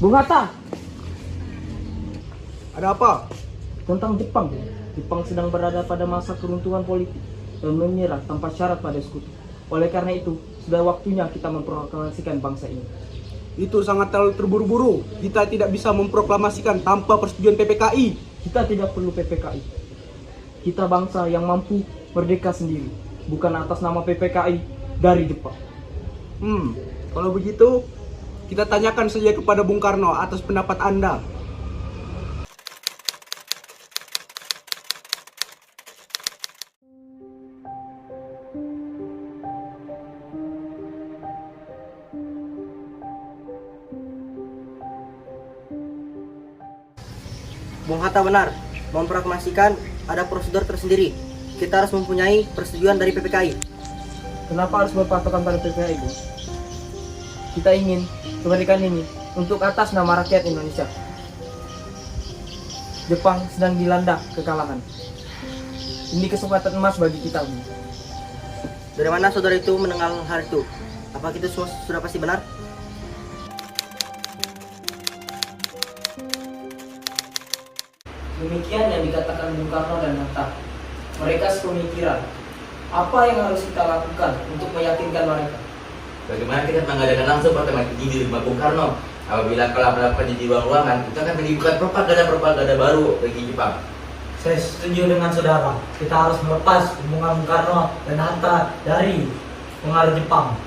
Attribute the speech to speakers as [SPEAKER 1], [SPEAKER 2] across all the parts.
[SPEAKER 1] Bung Hatta,
[SPEAKER 2] Ada apa?
[SPEAKER 1] tentang Jepang. Jepang sedang berada pada masa keruntuhan politik dan menyerah tanpa syarat pada sekutu. Oleh karena itu, sudah waktunya kita memproklamasikan bangsa ini.
[SPEAKER 2] Itu sangat terlalu terburu-buru. Kita tidak bisa memproklamasikan tanpa persetujuan PPKI.
[SPEAKER 1] Kita tidak perlu PPKI. Kita bangsa yang mampu merdeka sendiri, bukan atas nama PPKI dari Jepang.
[SPEAKER 2] Kalau begitu, kita tanyakan saja kepada Bung Karno atas pendapat Anda.
[SPEAKER 3] Bung Hatta benar, memproklamasikan ada prosedur tersendiri. Kita harus mempunyai persetujuan dari PPKI.
[SPEAKER 1] Kenapa harus berpatokan pada PPKI, Bu? Kita ingin kemerdekaan ini untuk atas nama rakyat Indonesia. Jepang sedang dilanda kekalahan. Ini kesempatan emas bagi kita, Bu.
[SPEAKER 3] Dari mana saudara itu mendengar hal itu? Apa itu semua sudah pasti benar?
[SPEAKER 1] Demikian yang dikatakan Bung Karno dan Hatta. Mereka sepemikiran. Apa yang harus kita lakukan untuk meyakinkan mereka?
[SPEAKER 4] Bagaimana kita mengadakan langsung pertemuan ini di rumah Bung Karno? Apabila kalau melakukannya di ruang-ruangan, itu akan menimbulkan propaganda baru bagi Jepang.
[SPEAKER 5] Saya setuju dengan saudara. Kita harus melepas hubungan Bung Karno dan Hatta dari pengaruh Jepang.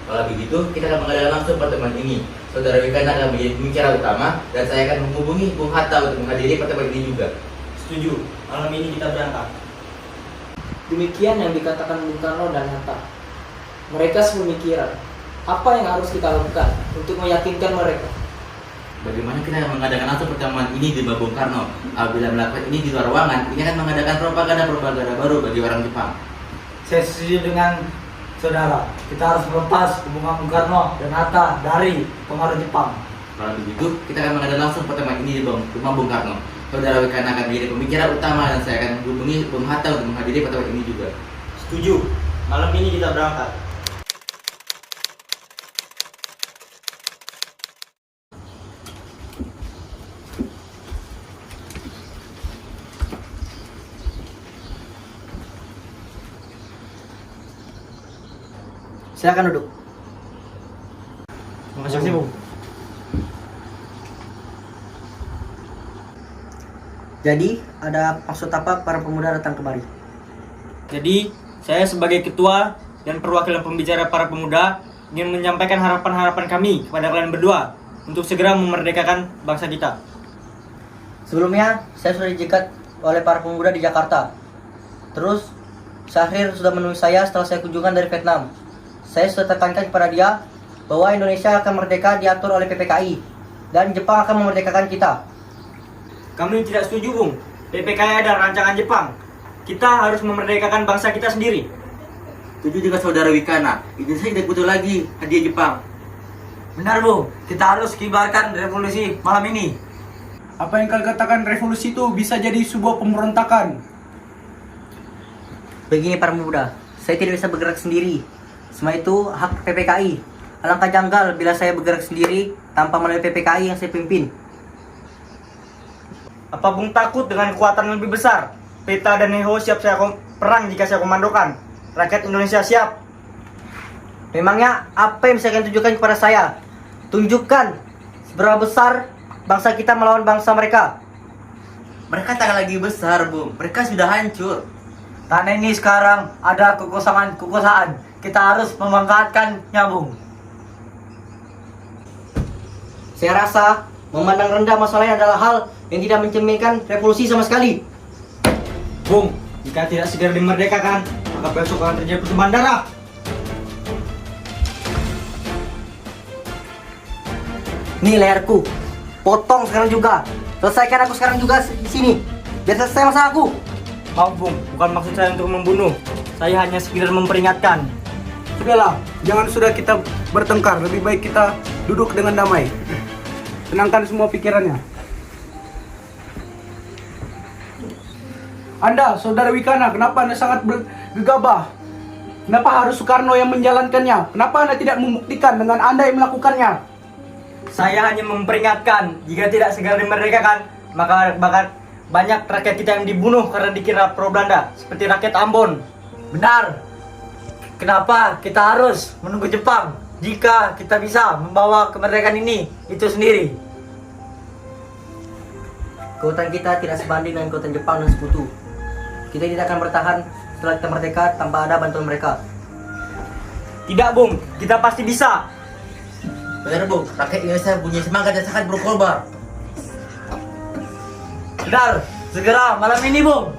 [SPEAKER 4] Kalau begitu, kita akan mengadakan langsung pertemuan ini. Saudara Wikana akan menjadi pembicara utama, dan saya akan menghubungi Bung Hatta untuk menghadiri pertemuan ini juga.
[SPEAKER 5] Setuju. Malam ini kita berangkat.
[SPEAKER 1] Demikian yang dikatakan Bung Karno dan Hatta. Mereka sepemikiran. Apa yang harus kita lakukan untuk meyakinkan mereka?
[SPEAKER 4] Bagaimana kita akan mengadakan langsung pertemuan ini di rumah Bung Karno? Apabila melakukan ini di luar ruangan, ini akan mengadakan propaganda baru bagi orang Jepang.
[SPEAKER 5] Saya setuju dengan saudara. Kita harus melepas hubungan Bung Karno dan Hatta dari pengaruh Jepang.
[SPEAKER 4] Kalau begitu, kita akan mengadakan langsung pertemuan ini di rumah Bung Karno. Saudara Wikana akan menjadi pembicara utama, dan saya akan menghubungi Bung Hatta untuk menghadiri pertemuan ini juga.
[SPEAKER 5] Setuju. Malam ini kita berangkat.
[SPEAKER 3] Silakan duduk.
[SPEAKER 5] Terima kasih, Bung.
[SPEAKER 3] Jadi, ada maksud apa para pemuda datang kemari?
[SPEAKER 5] Jadi, saya sebagai ketua dan perwakilan pembicara para pemuda ingin menyampaikan harapan-harapan kami kepada kalian berdua untuk segera memerdekakan bangsa kita.
[SPEAKER 3] Sebelumnya, saya sudah dijegat oleh para pemuda di Jakarta. Terus, Syahrir sudah menemui saya setelah saya kunjungan dari Vietnam. Saya sudah tekankan kepada dia bahwa Indonesia akan merdeka diatur oleh PPKI dan Jepang akan memerdekakan kita.
[SPEAKER 5] Kami tidak setuju, Bung. PPKI adalah rancangan Jepang. Kita harus memerdekakan bangsa kita sendiri.
[SPEAKER 4] Setuju juga saudara Wikana, Indonesia tidak butuh lagi hadiah Jepang.
[SPEAKER 5] Benar, Bung. Kita harus kibarkan revolusi malam ini.
[SPEAKER 2] Apa yang kalian katakan revolusi itu bisa jadi sebuah pemberontakan.
[SPEAKER 3] Begini para pemuda, saya tidak bisa bergerak sendiri. Semua itu hak PPKI. Alangkah janggal bila saya bergerak sendiri tanpa melalui PPKI yang saya pimpin.
[SPEAKER 5] Apa Bung takut dengan kekuatan yang lebih besar? Peta dan Neho siap saya perang jika saya komandokan. Rakyat Indonesia siap.
[SPEAKER 3] Memangnya apa yang bisa kalian tunjukkan kepada saya? Tunjukkan seberapa besar bangsa kita melawan bangsa mereka.
[SPEAKER 4] Mereka tak lagi besar, Bung. Mereka sudah hancur.
[SPEAKER 5] Tanah ini sekarang ada kekosaan. Kita harus memanfaatkannya, Bung.
[SPEAKER 3] Saya rasa memandang rendah masalah ini adalah hal yang tidak mencerminkan revolusi sama sekali.
[SPEAKER 5] Bung, jika tidak segera dimerdekakan, maka besok akan terjadi pertumpahan darah.
[SPEAKER 3] Nih leherku, potong sekarang juga. Selesaikan aku sekarang juga di sini. Biar selesai masalah aku.
[SPEAKER 5] Maaf, Bung, bukan maksud saya untuk membunuh. Saya hanya sekedar memperingatkan.
[SPEAKER 2] Sudahlah, jangan sudah kita bertengkar. Lebih baik kita duduk dengan damai. Tenangkan semua pikirannya. Anda, saudara Wikana, kenapa Anda sangat gegabah? Kenapa harus Soekarno yang menjalankannya? Kenapa Anda tidak membuktikan dengan Anda yang melakukannya?
[SPEAKER 5] Saya hanya memperingatkan, jika tidak segera dimerdekakan, maka bakal banyak rakyat kita yang dibunuh karena dikira pro Belanda, seperti rakyat Ambon.
[SPEAKER 3] Benar. Kenapa kita harus menunggu Jepang jika kita bisa membawa kemerdekaan ini itu sendiri? Kekuatan kita tidak sebanding dengan kekuatan Jepang dan sekutu. Kita tidak akan bertahan setelah kita merdeka tanpa ada bantuan mereka.
[SPEAKER 5] Tidak, Bung, kita pasti bisa.
[SPEAKER 4] Benar Bung, rakyat Indonesia punya semangat dan sangat berkorban.
[SPEAKER 3] Benar, segera malam ini, Bung.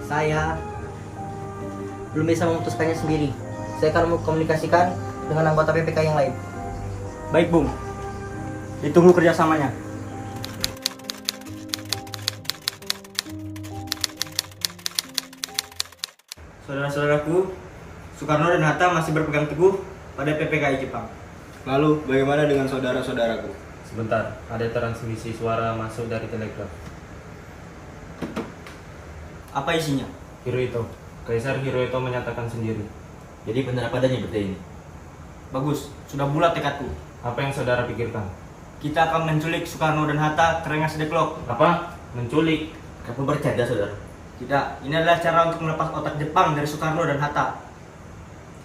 [SPEAKER 3] Saya belum bisa memutuskannya sendiri. Saya akan mengkomunikasikan dengan anggota PPK yang lain.
[SPEAKER 5] Baik, Bung. Ditunggu kerjasamanya. Saudara-saudaraku, Soekarno dan Hatta masih berpegang teguh pada PPKI Jepang.
[SPEAKER 6] Lalu, bagaimana dengan saudara-saudaraku?
[SPEAKER 7] Sebentar, ada transmisi suara masuk dari telegram.
[SPEAKER 5] Apa isinya?
[SPEAKER 7] Hirohito, Kaisar Hirohito menyatakan sendiri.
[SPEAKER 4] Jadi benar apa adanya berita ini?
[SPEAKER 5] Bagus, sudah bulat tekadku.
[SPEAKER 7] Apa yang saudara pikirkan?
[SPEAKER 5] Kita akan menculik Soekarno dan Hatta ke Rengas Dengklok.
[SPEAKER 7] Apa? Menculik?
[SPEAKER 4] Kamu bercanda saudara?
[SPEAKER 5] Tidak, ini adalah cara untuk melepas otak Jepang dari Soekarno dan Hatta.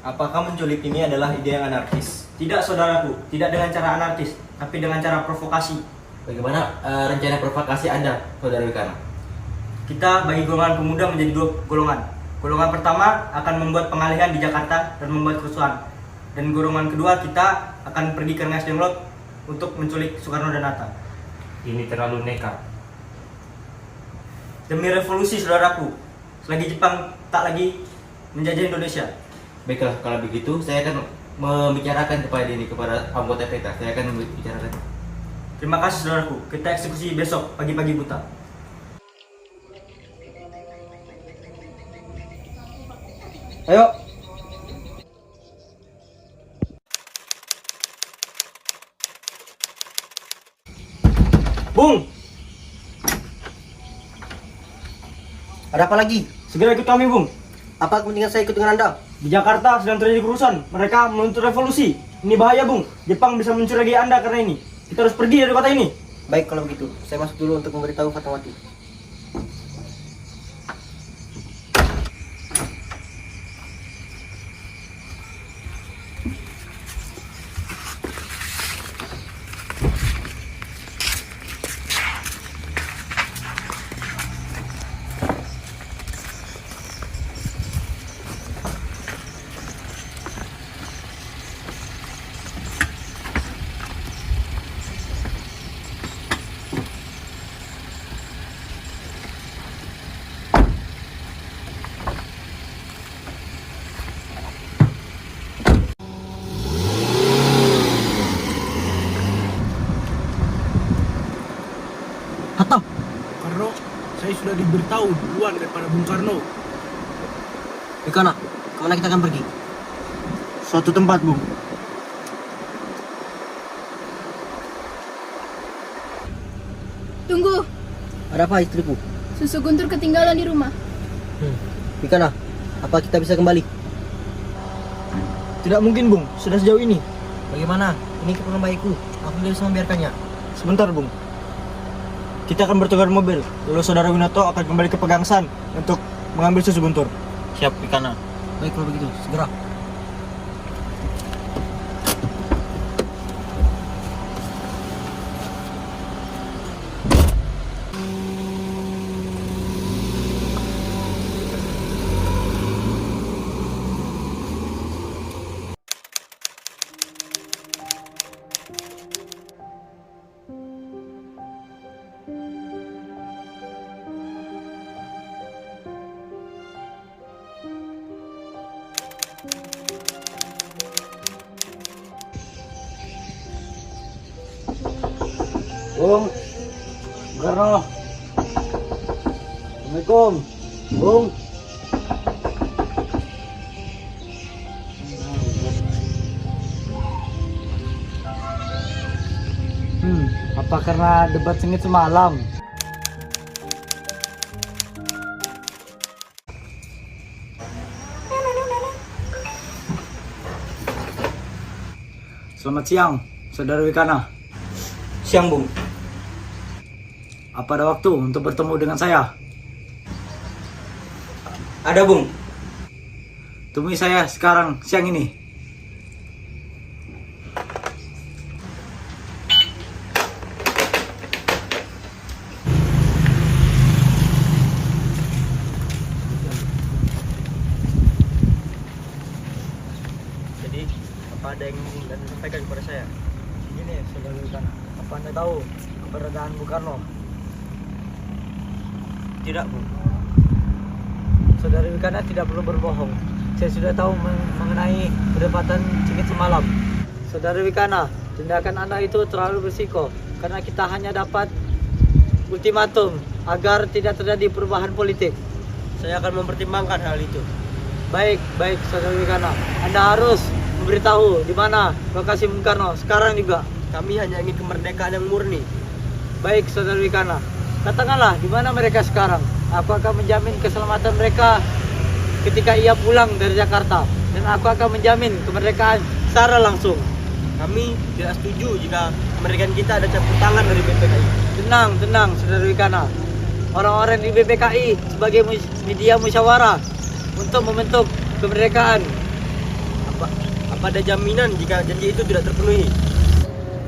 [SPEAKER 6] Apakah menculik ini adalah ide yang anarkis?
[SPEAKER 5] Tidak, saudaraku, tidak dengan cara anarkis, tapi dengan cara provokasi.
[SPEAKER 4] Bagaimana rencana provokasi Anda, saudara Wikana?
[SPEAKER 5] Kita bagi golongan pemuda menjadi dua golongan. Golongan pertama akan membuat pengalihan di Jakarta dan membuat kerusuhan. Dan golongan kedua kita akan pergi ke Rengas Dengklok untuk menculik Soekarno dan Hatta.
[SPEAKER 7] Ini terlalu nekat.
[SPEAKER 5] Demi revolusi, saudaraku, selagi Jepang tak lagi menjajah Indonesia.
[SPEAKER 4] Baiklah, kalau begitu saya akan membicarakan kepada anggota PK. Saya akan membicarakan.
[SPEAKER 5] Terima kasih, saudaraku. Kita eksekusi besok pagi-pagi buta.
[SPEAKER 3] Ayo.
[SPEAKER 5] Bung,
[SPEAKER 3] Ada apa lagi?
[SPEAKER 5] segera ikut kami, Bung.
[SPEAKER 3] Apa kepentingan saya ikut dengan Anda?
[SPEAKER 5] Di Jakarta sedang terjadi kerusuhan. Mereka menuntut revolusi. Ini bahaya, Bung. Jepang bisa mencurigai Anda karena ini. Kita harus pergi dari kota ini.
[SPEAKER 3] Baik kalau begitu, saya masuk dulu untuk memberitahu Fatmawati. Hatta,
[SPEAKER 2] Karno, saya sudah diberitahu duluan daripada Bung Karno.
[SPEAKER 3] Wikana, kemana kita akan pergi?
[SPEAKER 5] Suatu tempat, Bung.
[SPEAKER 8] Tunggu,
[SPEAKER 3] Ada apa istriku?
[SPEAKER 8] susu Guntur ketinggalan di rumah.
[SPEAKER 3] Wikana, apa kita bisa kembali?
[SPEAKER 5] Tidak mungkin, Bung. Sudah sejauh ini.
[SPEAKER 3] Bagaimana? Ini keperluan baikku. Aku tidak bisa membiarkannya.
[SPEAKER 5] Sebentar, Bung. Kita akan bertukar mobil. Lalu saudara Winoto akan kembali ke Pegangsan untuk mengambil susu Guntur.
[SPEAKER 6] Siap, Wikana.
[SPEAKER 3] Baik kalau begitu, segera.
[SPEAKER 5] Bung, Karno. Assalamualaikum. Bung. Apa karena debat sengit semalam? Selamat siang, saudara Wikana. Siang, Bung.
[SPEAKER 9] Apa ada waktu untuk bertemu dengan saya?
[SPEAKER 5] Ada, Bung.
[SPEAKER 9] Temui saya sekarang siang ini.
[SPEAKER 5] Jadi, apa ada yang ingin Anda sampaikan kepada saya?
[SPEAKER 9] Ini saudara Wikana, apa Anda tahu keberadaan Bung Karno?
[SPEAKER 5] Tidak, Bung.
[SPEAKER 9] Saudara Wikana tidak perlu berbohong. Saya sudah tahu mengenai perdebatan Cikit semalam. Saudara Wikana, tindakan Anda itu terlalu berisiko karena kita hanya dapat ultimatum agar tidak terjadi perubahan politik.
[SPEAKER 5] Saya akan mempertimbangkan hal itu.
[SPEAKER 9] Baik, Saudara Wikana. Anda harus memberitahu di mana lokasi Bung Karno sekarang juga.
[SPEAKER 5] Kami hanya ingin kemerdekaan yang murni.
[SPEAKER 9] Baik, Saudara Wikana. Katakanlah di mana mereka sekarang. Aku akan menjamin keselamatan mereka ketika ia pulang dari Jakarta, dan aku akan menjamin kemerdekaan secara langsung.
[SPEAKER 5] Kami tidak setuju jika kemerdekaan kita ada campur tangan dari BPKI.
[SPEAKER 9] Tenang, Saudara Wikana. Orang-orang di BPKI sebagai media musyawarah untuk membentuk kemerdekaan.
[SPEAKER 5] Apa ada jaminan jika janji itu tidak terpenuhi?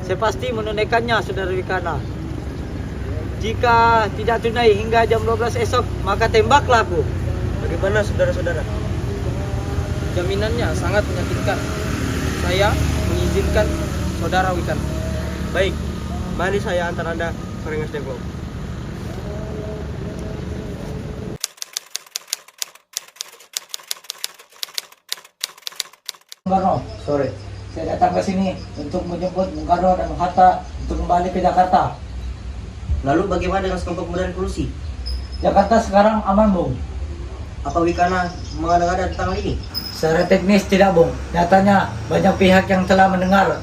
[SPEAKER 9] Saya pasti menunaikannya, Saudara Wikana. Jika tidak tunai hingga jam 12 esok, maka tembaklah aku.
[SPEAKER 5] Bagaimana saudara-saudara?
[SPEAKER 1] Jaminannya sangat menyakitkan. Saya mengizinkan saudara Wikana.
[SPEAKER 5] Baik, mari saya antar Anda ke Rengas Dengklok.
[SPEAKER 9] Bung Karno, sore. Saya datang ke sini untuk menjemput Bung Karno dan Bung Hatta untuk kembali ke Jakarta.
[SPEAKER 3] Lalu bagaimana dengan sekelompok pemuda revolusi?
[SPEAKER 9] Jakarta sekarang aman, Bung.
[SPEAKER 3] Apa Wikana mengada-ngada tentang hal ini?
[SPEAKER 9] Secara teknis tidak, Bung. Nyatanya banyak pihak yang telah mendengar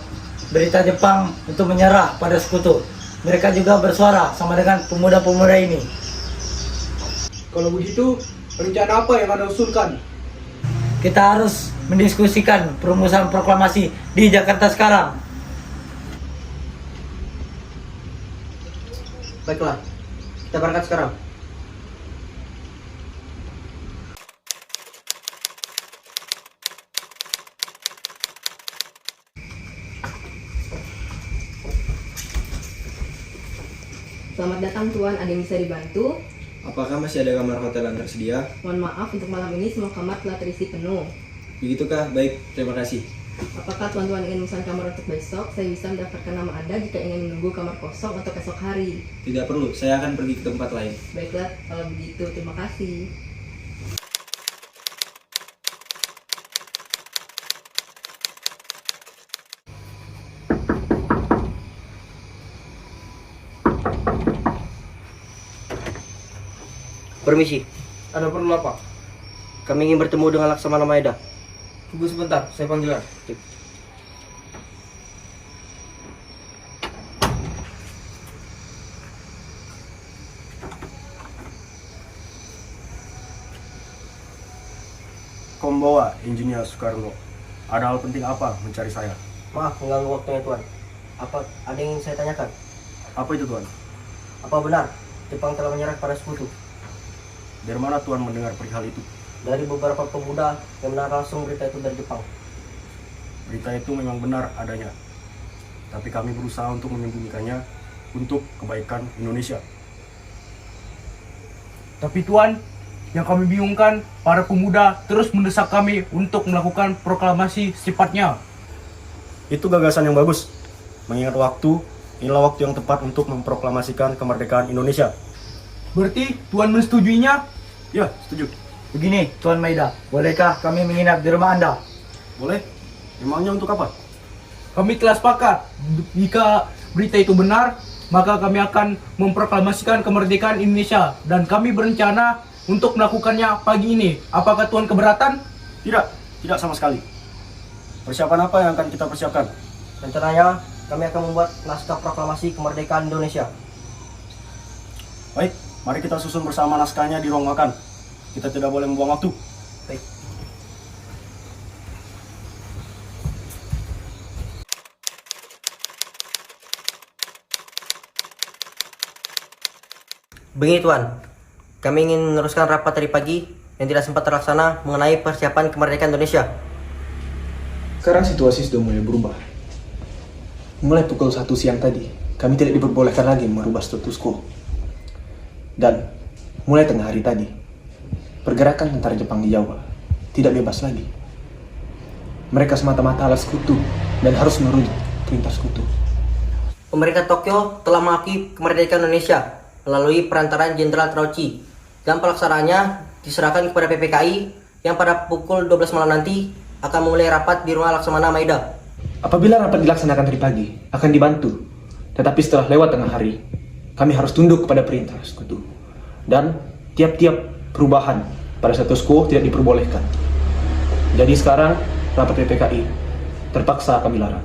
[SPEAKER 9] berita Jepang untuk menyerah pada sekutu. Mereka juga bersuara sama dengan pemuda-pemuda ini.
[SPEAKER 2] Kalau begitu, rencana apa yang Anda usulkan?
[SPEAKER 9] Kita harus mendiskusikan perumusan proklamasi di Jakarta sekarang.
[SPEAKER 3] Baiklah, kita berangkat sekarang.
[SPEAKER 10] Selamat datang Tuan, ada yang bisa dibantu?
[SPEAKER 6] Apakah masih ada kamar hotel yang tersedia?
[SPEAKER 10] Mohon maaf, untuk malam ini semua kamar telah terisi penuh.
[SPEAKER 6] Begitukah? Baik, terima kasih.
[SPEAKER 10] Apakah tuan-tuan ingin memesan kamar untuk besok? Saya bisa mendaftarkan nama Anda jika ingin menunggu kamar kosong untuk esok hari.
[SPEAKER 6] Tidak perlu, saya akan pergi ke tempat lain.
[SPEAKER 10] Baiklah, kalau begitu terima kasih.
[SPEAKER 3] Permisi,
[SPEAKER 1] Ada perlu apa?
[SPEAKER 3] kami ingin bertemu dengan Laksamana Maeda.
[SPEAKER 1] Tunggu sebentar, saya panggilkan.
[SPEAKER 2] Kombawa, Insinyur Soekarno. Ada hal penting apa mencari saya?
[SPEAKER 3] Maaf mengganggu waktunya Tuan. Apa ada yang ingin saya tanyakan?
[SPEAKER 2] Apa itu, Tuan?
[SPEAKER 3] Apa benar Jepang telah menyerah pada sekutu?
[SPEAKER 2] Dari mana Tuan mendengar perihal itu?
[SPEAKER 3] Dari beberapa pemuda yang mendengar langsung berita itu dari Jepang.
[SPEAKER 2] Berita itu memang benar adanya. Tapi kami berusaha untuk menyembunyikannya untuk kebaikan Indonesia.
[SPEAKER 11] Tapi Tuan, yang kami bingungkan, para pemuda terus mendesak kami untuk melakukan proklamasi secepatnya.
[SPEAKER 2] Itu gagasan yang bagus. Mengingat waktu, inilah waktu yang tepat untuk memproklamasikan kemerdekaan Indonesia.
[SPEAKER 11] Berarti Tuan mensetujuinya?
[SPEAKER 2] Ya, setuju.
[SPEAKER 9] Begini, Tuan Maeda, bolehkah kami menginap di rumah Anda?
[SPEAKER 2] Boleh? Memangnya untuk apa?
[SPEAKER 11] Kami telah sepakat, jika berita itu benar, maka kami akan memproklamasikan kemerdekaan Indonesia. Dan kami berencana untuk melakukannya pagi ini. Apakah Tuan keberatan?
[SPEAKER 2] Tidak, tidak sama sekali. Persiapan apa yang akan kita persiapkan?
[SPEAKER 3] Rencananya kami akan membuat naskah proklamasi kemerdekaan Indonesia.
[SPEAKER 2] Baik, mari kita susun bersama naskahnya di ruang makan. Kita tidak boleh membuang waktu.
[SPEAKER 3] Baik. Begini Tuan, kami ingin meneruskan rapat tadi pagi yang tidak sempat terlaksana mengenai persiapan kemerdekaan Indonesia.
[SPEAKER 12] Sekarang situasi sudah mulai berubah. Mulai pukul 1 siang tadi, kami tidak diperbolehkan lagi merubah status quo. Dan mulai tengah hari tadi, pergerakan tentara Jepang di Jawa tidak bebas lagi. Mereka semata-mata alas sekutu dan harus menurut perintah sekutu.
[SPEAKER 3] Pemerintah Tokyo telah mengakui kemerdekaan Indonesia melalui perantaraan Jenderal Terauchi, dan pelaksanaannya diserahkan kepada PPKI yang pada pukul 12 malam nanti akan memulai rapat di rumah Laksamana Maeda.
[SPEAKER 12] Apabila rapat dilaksanakan tadi pagi, akan dibantu. Tetapi setelah lewat tengah hari, kami harus tunduk kepada perintah sekutu. Dan tiap-tiap perubahan pada status quo tidak diperbolehkan. Jadi sekarang rapat PPKI terpaksa kami larang.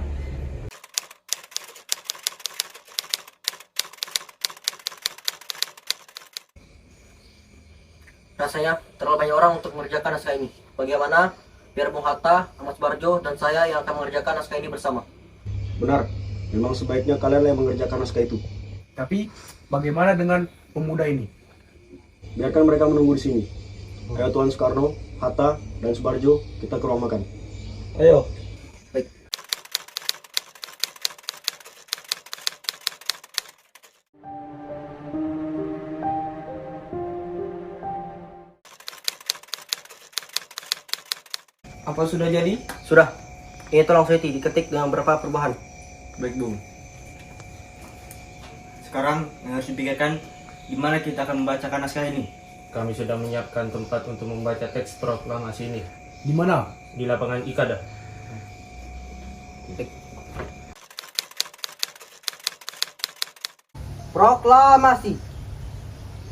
[SPEAKER 3] Rasanya terlalu banyak orang untuk mengerjakan naskah ini. Bagaimana biar Bung Hatta, Ahmad Subarjo, dan saya yang akan mengerjakan naskah ini bersama?
[SPEAKER 2] Benar, memang sebaiknya kalian yang mengerjakan naskah itu.
[SPEAKER 11] Tapi bagaimana dengan pemuda ini?
[SPEAKER 2] Biarkan mereka menunggu di sini. Ayo Tuan Soekarno, Hatta, dan Subarjo, kita ke ruang makan.
[SPEAKER 9] Ayo.
[SPEAKER 3] Baik.
[SPEAKER 1] Apa sudah jadi?
[SPEAKER 3] Sudah. Ini tolong Seti diketik dengan beberapa perubahan.
[SPEAKER 5] Baik Bung. Sekarang yang harus dipikirkan di mana kita akan membacakan naskah ini.
[SPEAKER 7] Kami sudah menyiapkan tempat untuk membaca teks proklamasi ini
[SPEAKER 11] Di mana?
[SPEAKER 7] di lapangan Ikada.
[SPEAKER 3] Proklamasi.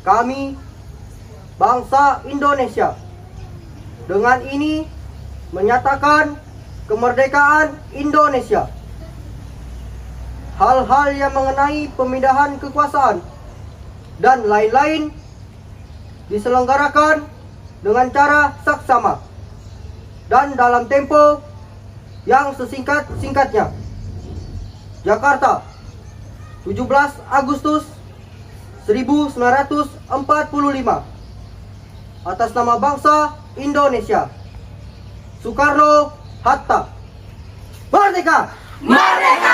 [SPEAKER 3] Kami, bangsa Indonesia, dengan ini menyatakan kemerdekaan Indonesia. Hal-hal yang mengenai pemindahan kekuasaan dan lain-lain diselenggarakan dengan cara saksama dan dalam tempo yang sesingkat-singkatnya. Jakarta, 17 Agustus 1945. Atas nama bangsa Indonesia. Soekarno Hatta. Merdeka! Merdeka!